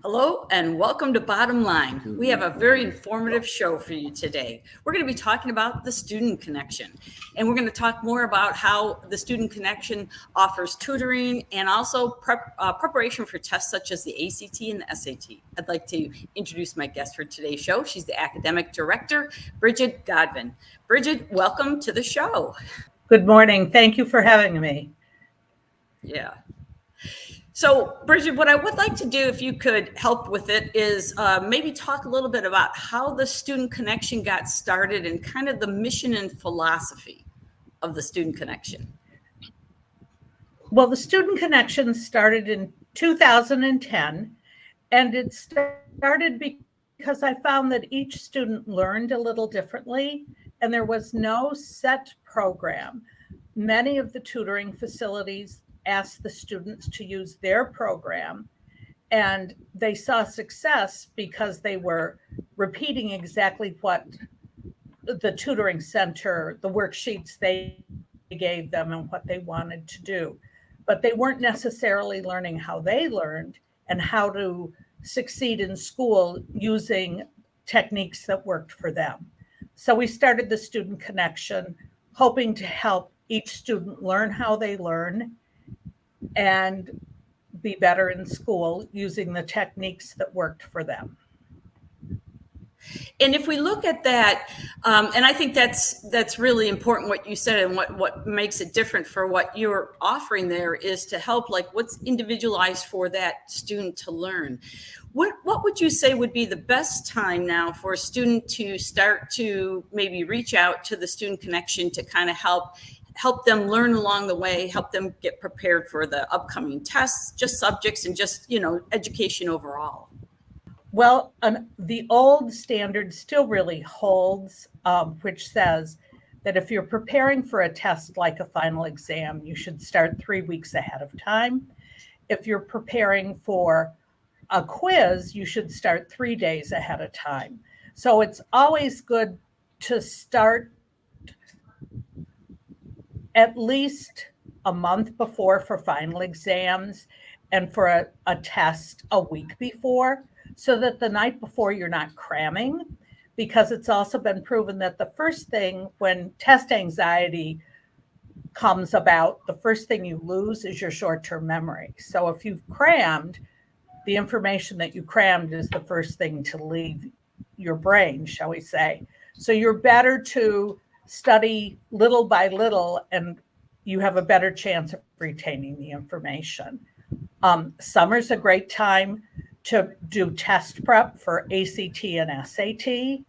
Hello and welcome to Bottom Line. We have a very informative show for you today. We're going to be talking about the student connection, and we're going to talk more about how the student connection offers tutoring and also preparation for tests such as the ACT and the SAT. I'd like to introduce my guest for today's show. She's the academic director, Brigid Godvin. Brigid, welcome to the show. Good morning. Thank you for having me. Yeah. So, Brigid, what I would like to do, if you could help with it, is maybe talk a little bit about how the Student Connection got started and kind of the mission and philosophy of the Student Connection. Well, the Student Connection started in 2010, and it started because I found that each student learned a little differently, and there was no set program. Many of the tutoring facilities asked the students to use their program, and they saw success because they were repeating exactly what the tutoring center, the worksheets they gave them and what they wanted to do. But they weren't necessarily learning how they learned and how to succeed in school using techniques that worked for them. So we started the Student Connection, hoping to help each student learn how they learn and be better in school using the techniques that worked for them. And if we look at that, and I think that's really important what you said, and what makes it different for what you're offering there is to help, like, what's individualized for that student to learn. What would you say would be the best time now for a student to start to maybe reach out to the Student Connection to kind of help them learn along the way, help them get prepared for the upcoming tests, just subjects, and just, education overall? Well, the old standard still really holds, which says that if you're preparing for a test like a final exam, you should start 3 weeks ahead of time. If you're preparing for a quiz, you should start 3 days ahead of time. So it's always good to start at least a month before for final exams, and for a test a week before, so that the night before you're not cramming, because it's also been proven that the first thing when test anxiety comes about, the first thing you lose is your short-term memory. So if you've crammed, the information that you crammed is the first thing to leave your brain, shall we say. So you're better to study little by little, and you have a better chance of retaining the information. Summer's a great time to do test prep for ACT and SAT,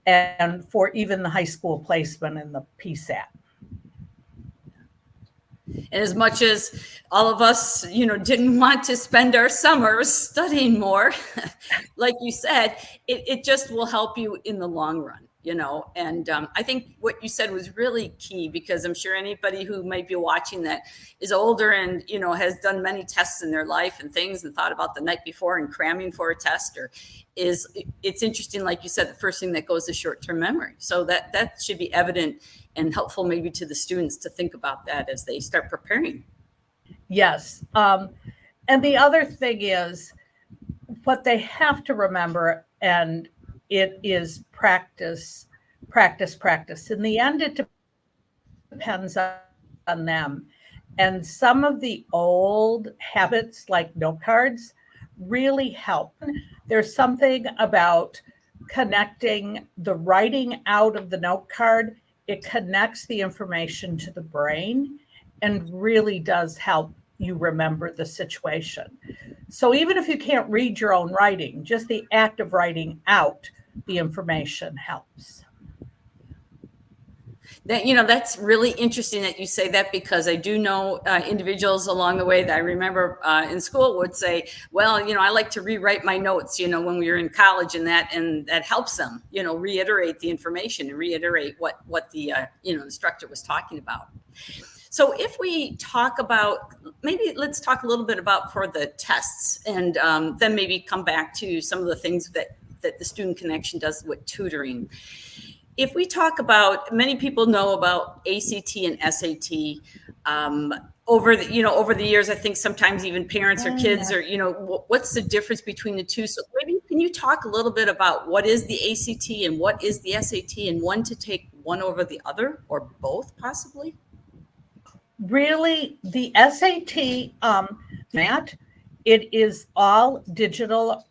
and for even the high school placement and the PSAT. And as much as all of us, didn't want to spend our summers studying more, like you said, it just will help you in the long run. And I think what you said was really key, because I'm sure anybody who might be watching that is older and, has done many tests in their life and things and thought about the night before and cramming for a test, it's interesting, like you said, the first thing that goes is short-term memory. So that should be evident and helpful maybe to the students to think about that as they start preparing. Yes. And the other thing is what they have to remember, and it is practice. In the end, it depends on them. And some of the old habits, like note cards, really help. There's something about connecting the writing out of the note card. It connects the information to the brain and really does help you remember the situation. So even if you can't read your own writing, just the act of writing out the information helps. That's really interesting that you say that, because I do know individuals along the way that I remember in school would say, well, I like to rewrite my notes, when we were in college, and that helps them, reiterate the information and reiterate what the instructor was talking about. So if we talk about, maybe let's talk a little bit about for the tests, and then maybe come back to some of the things that the Student Connection does with tutoring. If we talk about, many people know about ACT and SAT. over the years, I think sometimes even parents or kids or, what's the difference between the two? So maybe can you talk a little bit about what is the ACT and what is the SAT, and when to take one over the other or both possibly? Really, the SAT, Matt, it is all digital,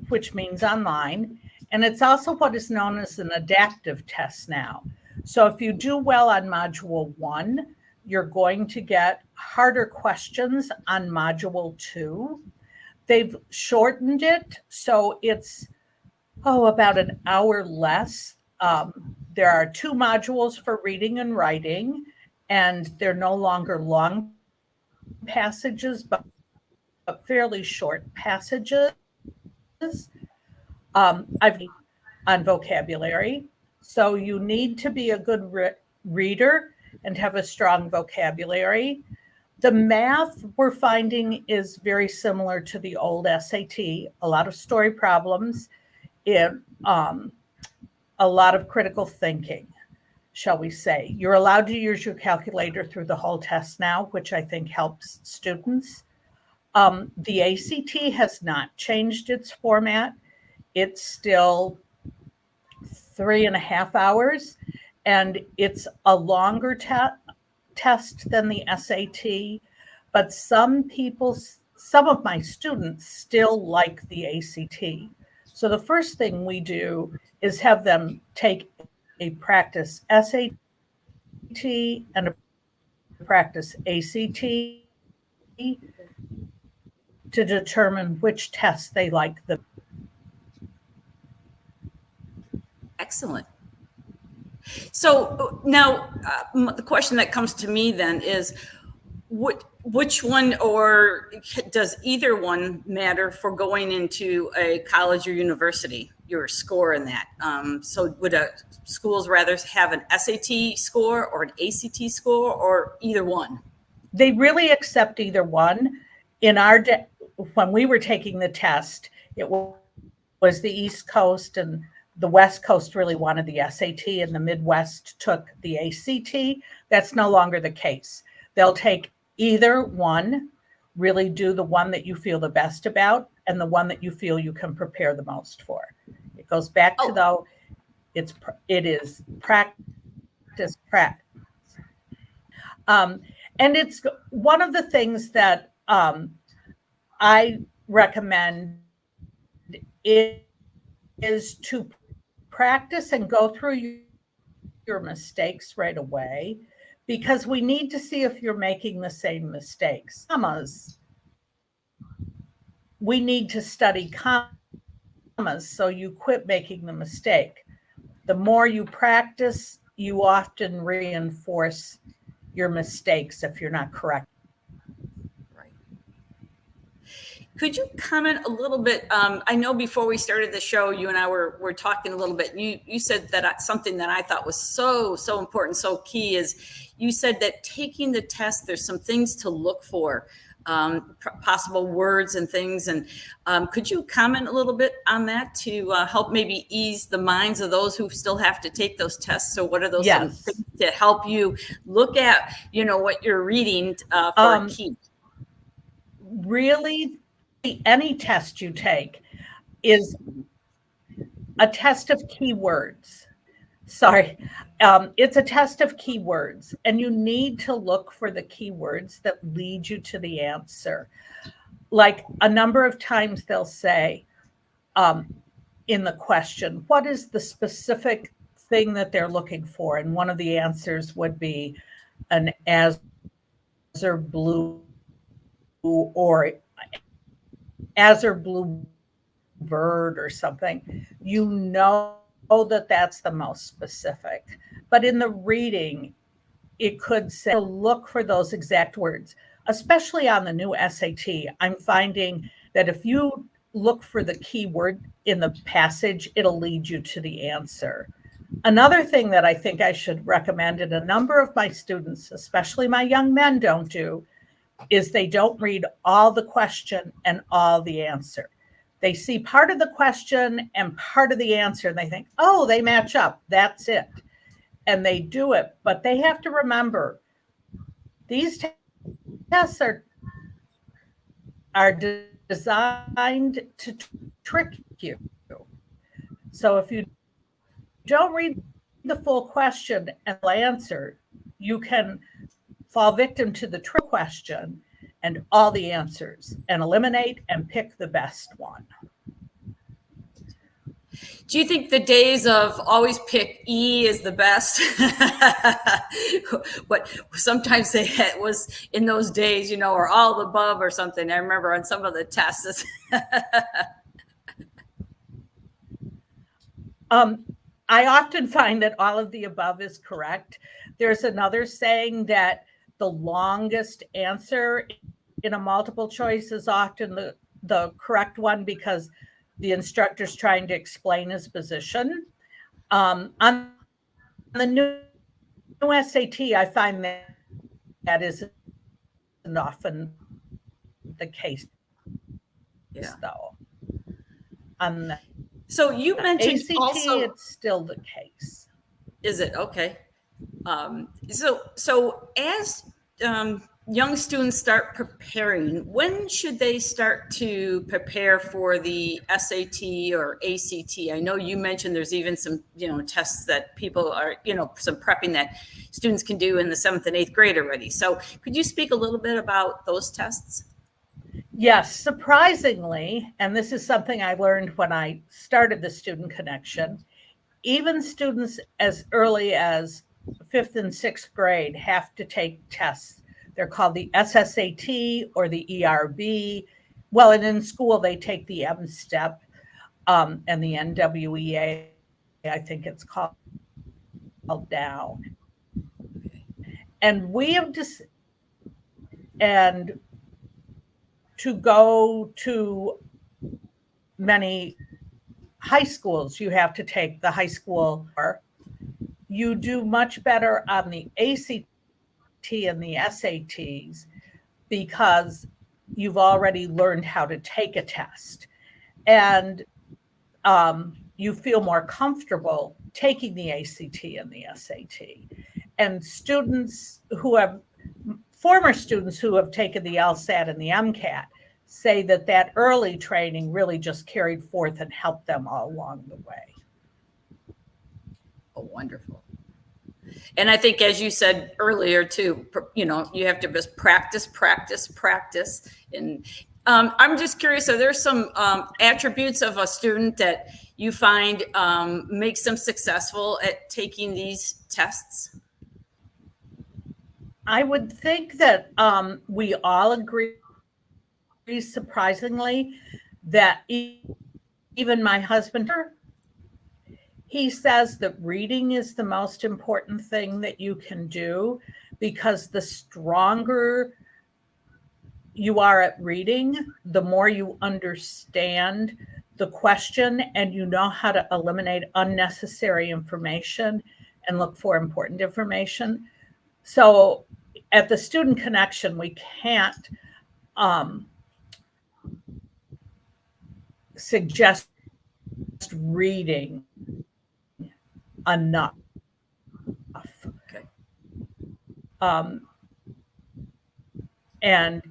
which means online, and it's also what is known as an adaptive test now. So if you do well on Module 1, you're going to get harder questions on Module 2. They've shortened it, so it's, about an hour less. There are 2 modules for reading and writing, and they're no longer long passages, but fairly short passages. I've on vocabulary. So you need to be a good reader and have a strong vocabulary. The math we're finding is very similar to the old SAT, a lot of story problems, a lot of critical thinking, shall we say. You're allowed to use your calculator through the whole test now, which I think helps students. The ACT has not changed its format. It's still 3.5 hours, and it's a longer test than the SAT, but some of my students still like the ACT. So the first thing we do is have them take a practice SAT and a practice ACT to determine which test they like the. Excellent. So now the question that comes to me then is, which one, or does either one matter for going into a college or university, your score in that? So would schools rather have an SAT score or an ACT score, or either one? They really accept either one. In our when we were taking the test, it was the East Coast, and the West Coast really wanted the SAT, and the Midwest took the ACT. That's no longer the case. They'll take either one, really do the one that you feel the best about, and the one that you feel you can prepare the most for. It goes back to though, it is practice. And it's one of the things that I recommend is to practice and go through your mistakes right away, because we need to see if you're making the same mistakes. Commas. We need to study commas so you quit making the mistake. The more you practice, you often reinforce your mistakes if you're not correct. Could you comment a little bit? I know before we started the show, you and I were talking a little bit. You said that something that I thought was so important, so key is you said that taking the test, there's some things to look for, possible words and things. And could you comment a little bit on that to help maybe ease the minds of those who still have to take those tests? So what are those things to help you look at, what you're reading for a key? Really, any test you take is a test of keywords. It's a test of keywords, and you need to look for the keywords that lead you to the answer. Like a number of times they'll say in the question, what is the specific thing that they're looking for? And one of the answers would be an azure blue or azure blue bird or something. You know that that's the most specific. But in the reading, it could say look for those exact words. Especially on the new SAT, I'm finding that if you look for the keyword in the passage, it'll lead you to the answer. Another thing that I think I should recommend, and a number of my students, especially my young men, don't do, is they don't read all the question and all the answer. They see part of the question and part of the answer, and they think, oh, they match up. That's it. And they do it. But they have to remember, these tests are designed to trick you. So if you don't read the full question and answer, you can fall victim to the trick question and all the answers and eliminate and pick the best one. Do you think the days of always pick E is the best? What sometimes they had was in those days, or all above or something. I remember on some of the tests. I often find that all of the above is correct. There's another saying that the longest answer in a multiple choice is often the correct one because the instructor's trying to explain his position. On the new SAT, I find that isn't often the case, though. On the So you mentioned ACT, also, it's still the case. Is it? Okay. So as young students start preparing, when should they start to prepare for the SAT or ACT? I know you mentioned there's even some, tests that people are, some prepping that students can do in the 7th and 8th grade already. So could you speak a little bit about those tests? Yes, surprisingly, and this is something I learned when I started the Student Connection, even students as early as 5th and 6th grade have to take tests. They're called the SSAT or the ERB. Well, and in school, they take the M-STEP and the NWEA, I think it's called now. And we have and to go to many high schools, you have to take the high school. You do much better on the ACT and the SATs because you've already learned how to take a test. And you feel more comfortable taking the ACT and the SAT. And former students who have taken the LSAT and the MCAT say that early training really just carried forth and helped them all along the way. Oh, wonderful. And I think, as you said earlier, too, you have to just practice. And I'm just curious, are there some attributes of a student that you find makes them successful at taking these tests? I would think that we all agree, surprisingly, that even my husband, he says that reading is the most important thing that you can do because the stronger you are at reading, the more you understand the question and you know how to eliminate unnecessary information and look for important information. So at the Student Connection, we can't suggest reading enough. Okay. And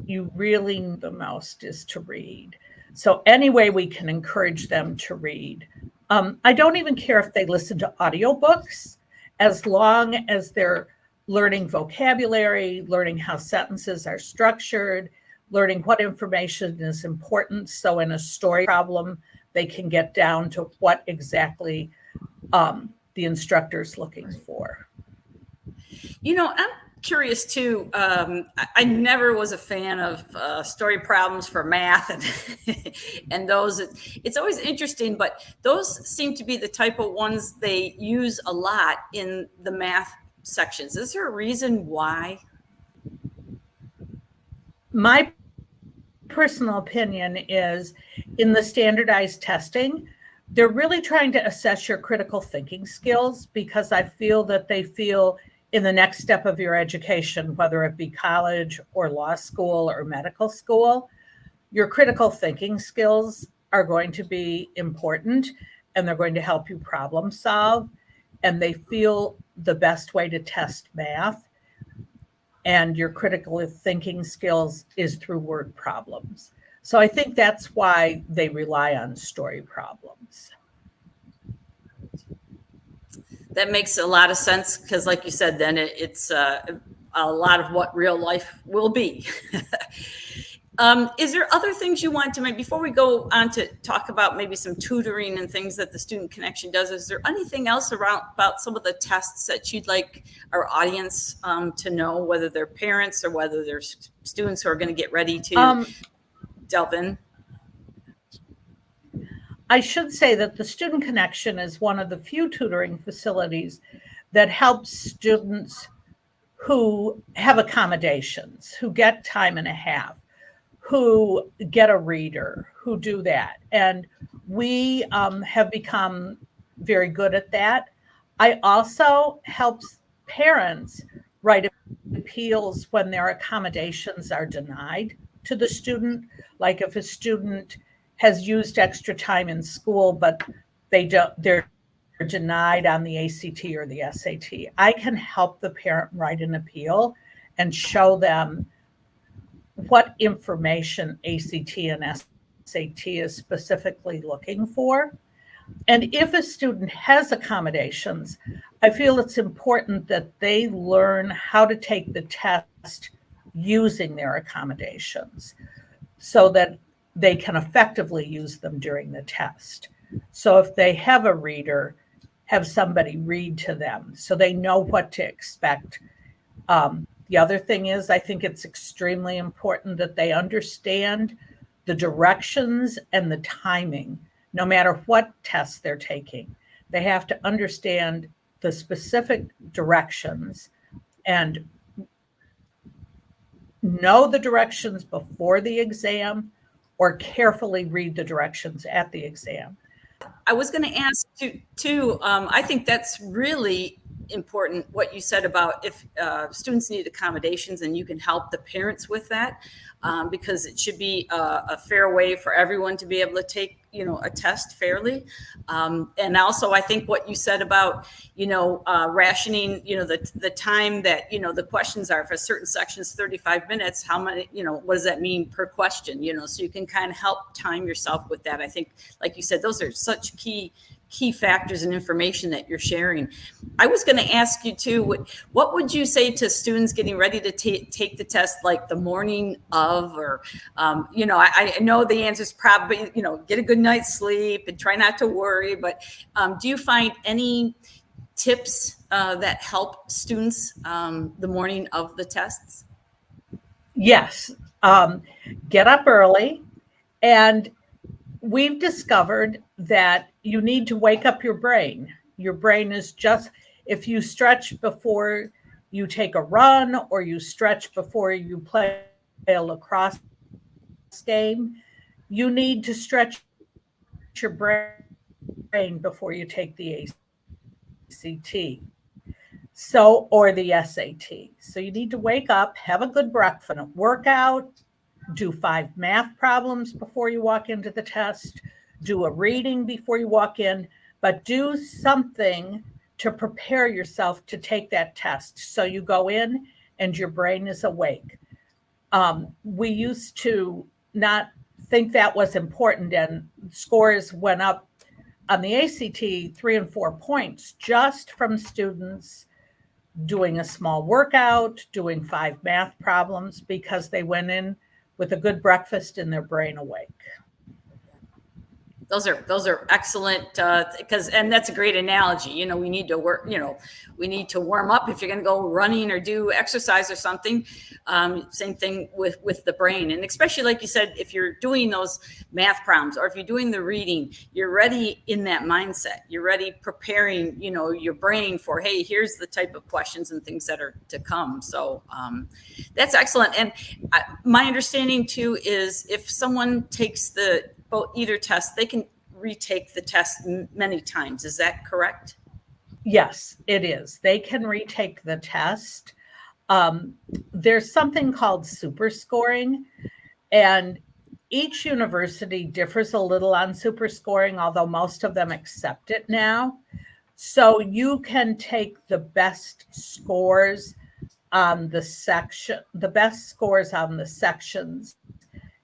you really need the most is to read. So any way we can encourage them to read. I don't even care if they listen to audiobooks, as long as they're learning vocabulary, learning how sentences are structured, learning what information is important. So in a story problem, they can get down to what exactly the instructor's looking for. I'm curious too. I never was a fan of story problems for math and those. It's always interesting, but those seem to be the type of ones they use a lot in the math sections. Is there a reason why? My personal opinion is in the standardized testing, they're really trying to assess your critical thinking skills because I feel that they feel in the next step of your education, whether it be college or law school or medical school, your critical thinking skills are going to be important and they're going to help you problem solve. And they feel the best way to test math and your critical thinking skills is through word problems. So I think that's why they rely on story problems. That makes a lot of sense because, like you said, then it's a lot of what real life will be. Is there other things you want to make before we go on to talk about maybe some tutoring and things that the Student Connection does? Is there anything else about some of the tests that you'd like our audience to know, whether they're parents or whether they're students who are going to get ready to delve in? I should say that the Student Connection is one of the few tutoring facilities that helps students who have accommodations, who get time and a half, who get a reader, who do that. And we have become very good at that. I also help parents write appeals when their accommodations are denied to the student. Like if a student has used extra time in school, but they're denied on the ACT or the SAT. I can help the parent write an appeal and show them what information ACT and SAT is specifically looking for. And if a student has accommodations, I feel it's important that they learn how to take the test using their accommodations so that they can effectively use them during the test. So if they have a reader, have somebody read to them so they know what to expect. The other thing is, I think it's extremely important that they understand the directions and the timing, no matter what test they're taking. They have to understand the specific directions and know the directions before the exam or carefully read the directions at the exam. I was going to ask you too. I think that's really important what you said about if students need accommodations and you can help the parents with that, because it should be a fair way for everyone to be able to take a test fairly. And also I think what you said about rationing the time that the questions are for certain sections 35 minutes, how many what does that mean per question, so you can kind of help time yourself with that. I think, like you said, those are such key factors and information that you're sharing. I was going to ask you too, what would you say to students getting ready to take the test, like the morning of, or, I know the answer is probably, get a good night's sleep and try not to worry, but do you find any tips that help students the morning of the tests? Yes. Get up early. And we've discovered that you need to wake up your brain. Your brain is just, if you stretch before you take a run or you stretch before you play a lacrosse game, you need to stretch your brain before you take the ACT. Or the SAT. So you need to wake up, have a good breakfast, workout, do 5 math problems before you walk into the test, do a reading before you walk in, but do something to prepare yourself to take that test. So you go in and your brain is awake. We used to not think that was important, and scores went up on the ACT 3 and 4 points just from students doing a small workout, doing 5 math problems, because they went in with a good breakfast and their brain awake. Those are excellent, and that's a great analogy. We need to work, we need to warm up if you're going to go running or do exercise or something. Same thing with the brain. And especially, like you said, if you're doing those math problems or if you're doing the reading, you're ready in that mindset. You're ready preparing, your brain for, hey, here's the type of questions and things that are to come. So that's excellent. And my understanding too is if someone takes either test, they can retake the test many times. Is that correct? Yes, it is. They can retake the test. There's something called super scoring, and each university differs a little on super scoring, although most of them accept it now. So you can take the best scores on the section, the best scores on the sections,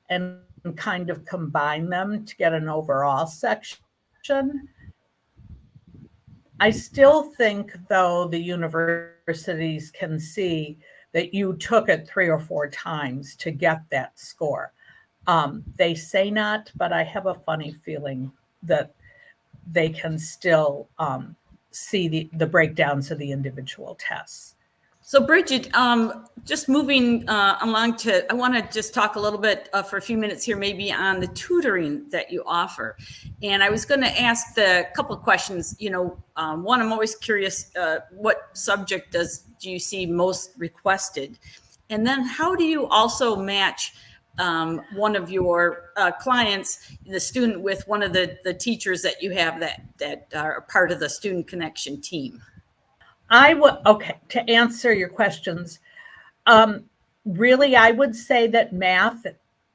and kind of combine them to get an overall section. I still think, though, the universities can see that you took it 3 or 4 times to get that score. They say not, but I have a funny feeling that they can still see the breakdowns of the individual tests. So Brigid, just moving along to, I want to just talk a little bit for a few minutes here, maybe on the tutoring that you offer. And I was going to ask the couple of questions. One, I'm always curious, what subject do you see most requested? And then how do you also match one of your clients, the student, with one of the teachers that you have that are part of the Student Connection team? Okay, to answer your questions, really, I would say that math,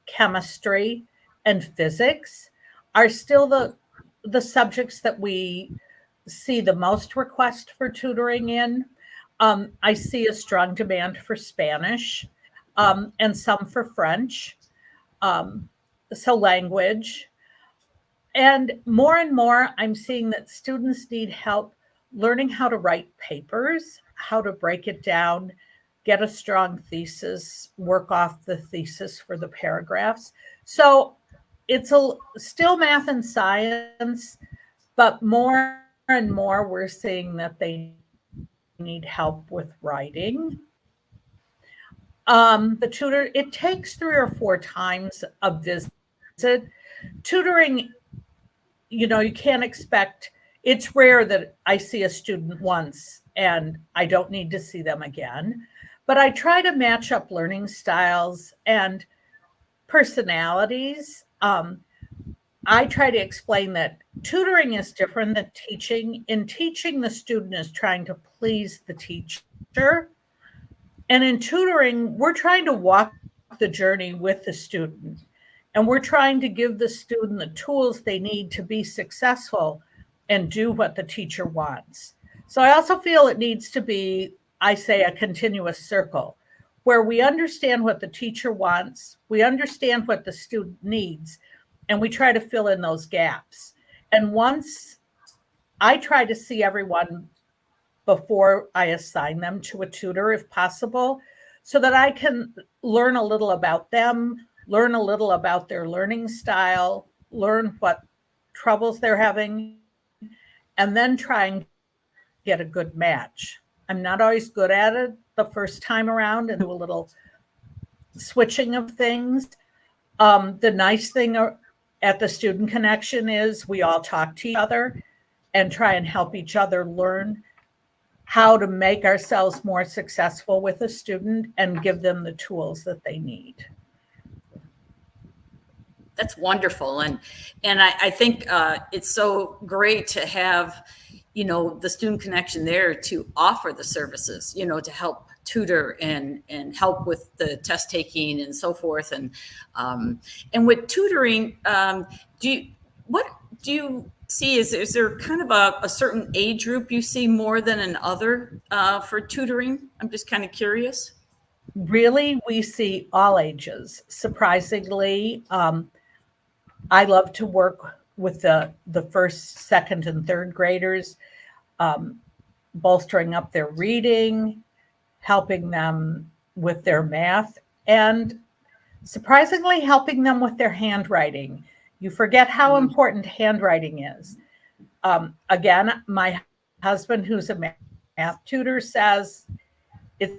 chemistry, and physics are still the subjects that we see the most request for tutoring in. I see a strong demand for Spanish, and some for French, so language. And more, I'm seeing that students need help learning how to write papers, how to break it down, get a strong thesis, work off the thesis for the paragraphs. So it's still math and science, but more and more we're seeing that they need help with writing. The tutor, it takes 3 or 4 times a visit. Tutoring, you can't expect. It's rare that I see a student once and I don't need to see them again, but I try to match up learning styles and personalities. I try to explain that tutoring is different than teaching. In teaching, the student is trying to please the teacher. And in tutoring, we're trying to walk the journey with the student. And we're trying to give the student the tools they need to be successful and do what the teacher wants. So I also feel it needs to be, I say, a continuous circle where we understand what the teacher wants, we understand what the student needs, and we try to fill in those gaps. And once I try to see everyone before I assign them to a tutor, if possible, so that I can learn a little about them, learn a little about their learning style, learn what troubles they're having, and then try and get a good match. I'm not always good at it the first time around and do a little switching of things. The nice thing at the Student Connection is we all talk to each other and try and help each other learn how to make ourselves more successful with a student and give them the tools that they need. That's wonderful. And I think it's so great to have, the Student Connection there to offer the services, to help tutor and help with the test taking and so forth. And with tutoring, what do you see? Is there kind of a certain age group you see more than another for tutoring? I'm just kind of curious. Really, we see all ages. Surprisingly, I love to work with the first, second, and third graders, bolstering up their reading, helping them with their math, and surprisingly helping them with their handwriting. You forget how important handwriting is. Again, my husband, who's a math tutor, says it's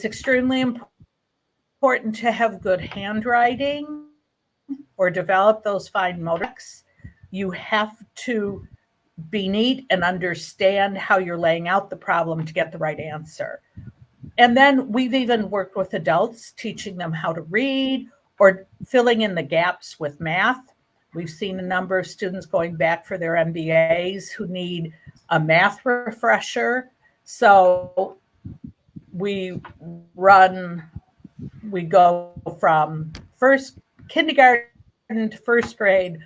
extremely important to have good handwriting or develop those fine motorics. You have to be neat and understand how you're laying out the problem to get the right answer. And then we've even worked with adults, teaching them how to read or filling in the gaps with math. We've seen a number of students going back for their MBAs who need a math refresher. So we go from kindergarten to first grade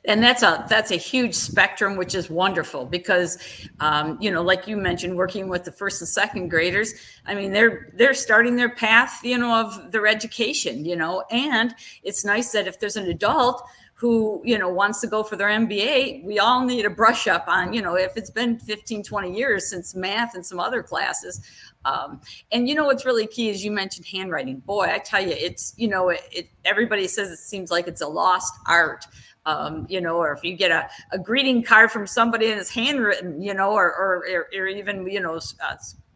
And that's a huge spectrum, which is wonderful because, like you mentioned, working with the first and second graders, I mean, they're starting their path, of their education, and it's nice that if there's an adult who, wants to go for their MBA, we all need a brush up on, if it's been 15, 20 years since math and some other classes. And what's really key is you mentioned handwriting. Boy, I tell you, it's, everybody says it seems like it's a lost art. Or if you get a greeting card from somebody and it's handwritten, or even,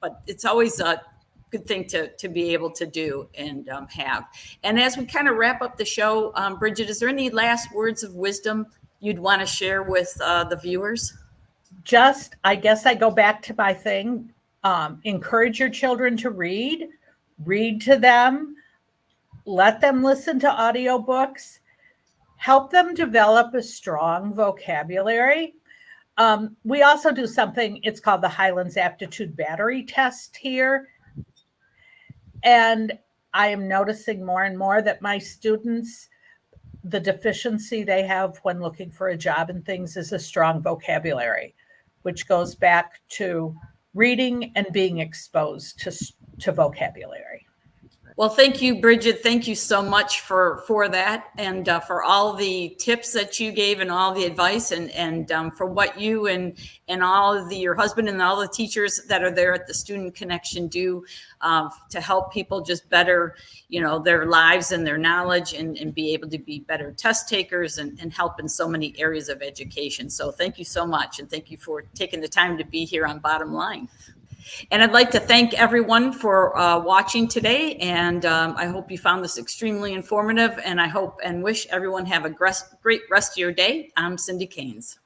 but it's always a good thing to be able to do and have. And as we kind of wrap up the show, Brigid, is there any last words of wisdom you'd want to share with the viewers? I guess I go back to my thing. Encourage your children to read to them, let them listen to audiobooks. Help them develop a strong vocabulary. We also do something, it's called the Highlands Aptitude Battery Test here. And I am noticing more and more that my students, the deficiency they have when looking for a job and things is a strong vocabulary, which goes back to reading and being exposed to vocabulary. Well, thank you, Brigid. Thank you so much for that and for all the tips that you gave and all the advice and for what you and all of your husband and all the teachers that are there at the Student Connection do to help people just better, their lives and their knowledge and be able to be better test takers and help in so many areas of education. So thank you so much. And thank you for taking the time to be here on Bottom Line. And I'd like to thank everyone for watching today. And I hope you found this extremely informative. And I hope and wish everyone have a great rest of your day. I'm Cindy Kainz.